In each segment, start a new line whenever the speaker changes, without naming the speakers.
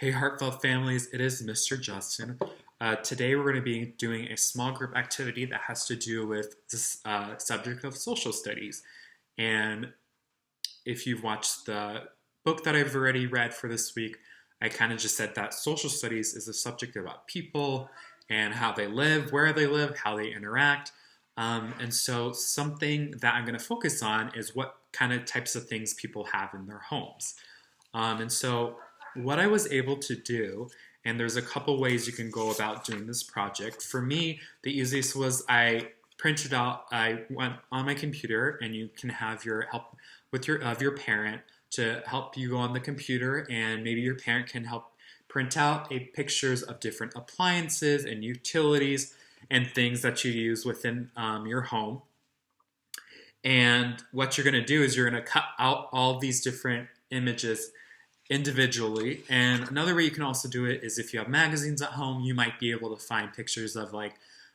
Hey, Heartfelt families, it is Mr. Justin. Today we're going to be doing a small group activity that has to do with this subject of social studies. And if you've watched the book that I've already read for this week, I kind of just said that social studies is a subject about people and how they live, where they live, how they interact. And so something that I'm going to focus on is what kind of types of things people have in their homes. And so what I was able to do, and there's a couple ways you can go about doing this project. For me, the easiest was I went on my computer, and you can have your help with your parent to help you on the computer, and maybe your parent can help print out pictures of different appliances and utilities and things that you use within your home. And what you're going to do is you're going to cut out all these different images individually. And another way you can also do it is if you have magazines at home, you might be able to find pictures of like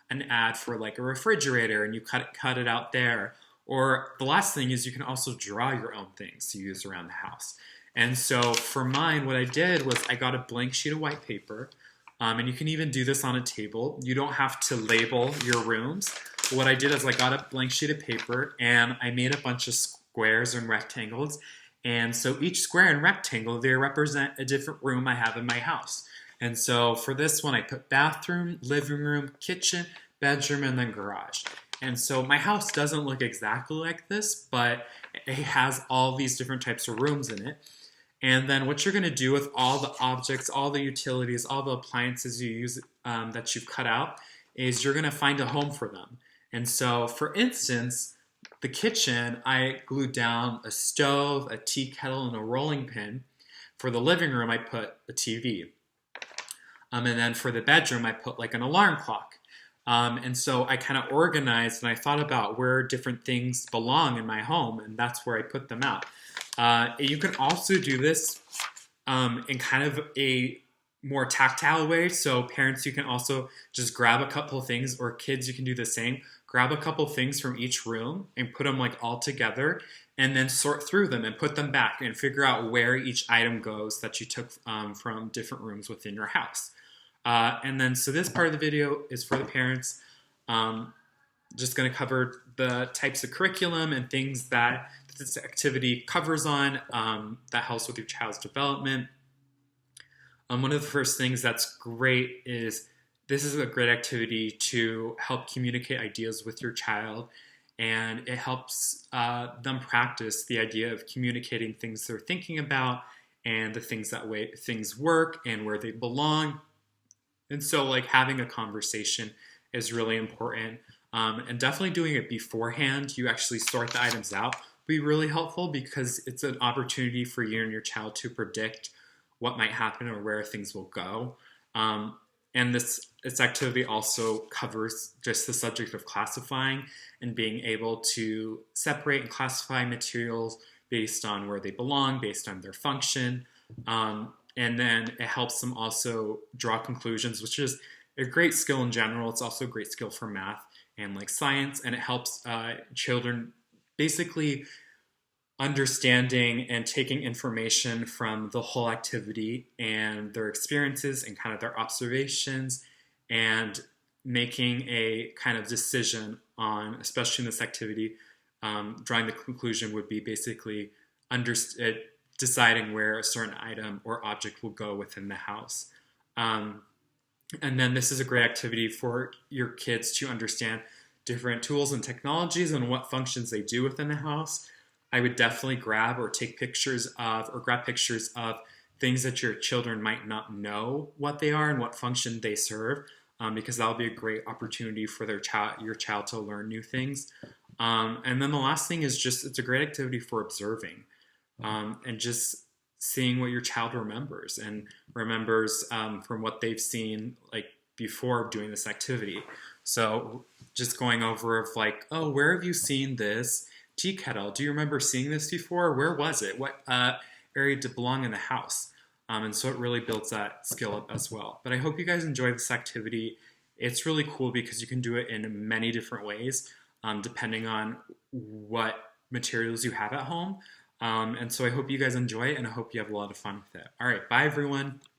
an ad for like a refrigerator, and you cut it out there. Or the last thing is you can also draw your own things to use around the house. And so for mine, what I did was I got a blank sheet of white paper, and you can even do this on a table. You don't have to label your rooms. What I did is I got a blank sheet of paper and I made a bunch of squares and rectangles. And so each square and rectangle, they represent a different room I have in my house. And so for this one, I put bathroom, living room, kitchen, bedroom, and then garage. And so my house doesn't look exactly like this, but it has all these different types of rooms in it. And then what you're going to do with all the objects, all the utilities, all the appliances you use that you've cut out is you're going to find a home for them. And so, for instance, the kitchen, I glued down a stove, a tea kettle, and a rolling pin. For the living room, I put a TV. And then for the bedroom, I put like an alarm clock. And so I kind of organized and I thought about where different things belong in my home, and that's where I put them out. You can also do this in kind of a more tactile way. So parents, you can also just grab a couple of things, or kids, you can do the same. Grab a couple things from each room and put them like all together, and then sort through them and put them back and figure out where each item goes that you took from different rooms within your house. And then, so this part of the video is for the parents. Just going to cover the types of curriculum and things that this activity covers on that helps with your child's development. One of the first things that's great is this is a great activity to help communicate ideas with your child, and it helps them practice the idea of communicating things they're thinking about and the things that way things work and where they belong. And so like having a conversation is really important, and definitely doing it beforehand. You actually sort the items out will be really helpful, because it's an opportunity for you and your child to predict what might happen or where things will go. And this activity also covers just the subject of classifying and being able to separate and classify materials based on where they belong, based on their function. And then it helps them also draw conclusions, which is a great skill in general. It's also a great skill for math and like science, and it helps children basically understanding and taking information from the whole activity and their experiences and kind of their observations, and making a kind of decision on, especially in this activity, drawing the conclusion would be basically deciding where a certain item or object will go within the house. And then this is a great activity for your kids to understand different tools and technologies and what functions they do within the house. I would definitely grab pictures of things that your children might not know what they are and what function they serve, because that'll be a great opportunity for your child to learn new things. And then the last thing is just, it's a great activity for observing, and just seeing what your child remembers from what they've seen like before doing this activity. So just going over of like, oh, where have you seen this tea kettle? Do you remember seeing this before? Where was it? What area did it belong in the house? And so it really builds that skill up as well. But I hope you guys enjoy this activity. It's really cool because you can do it in many different ways, depending on what materials you have at home. And so I hope you guys enjoy it, and I hope you have a lot of fun with it. All right, bye everyone.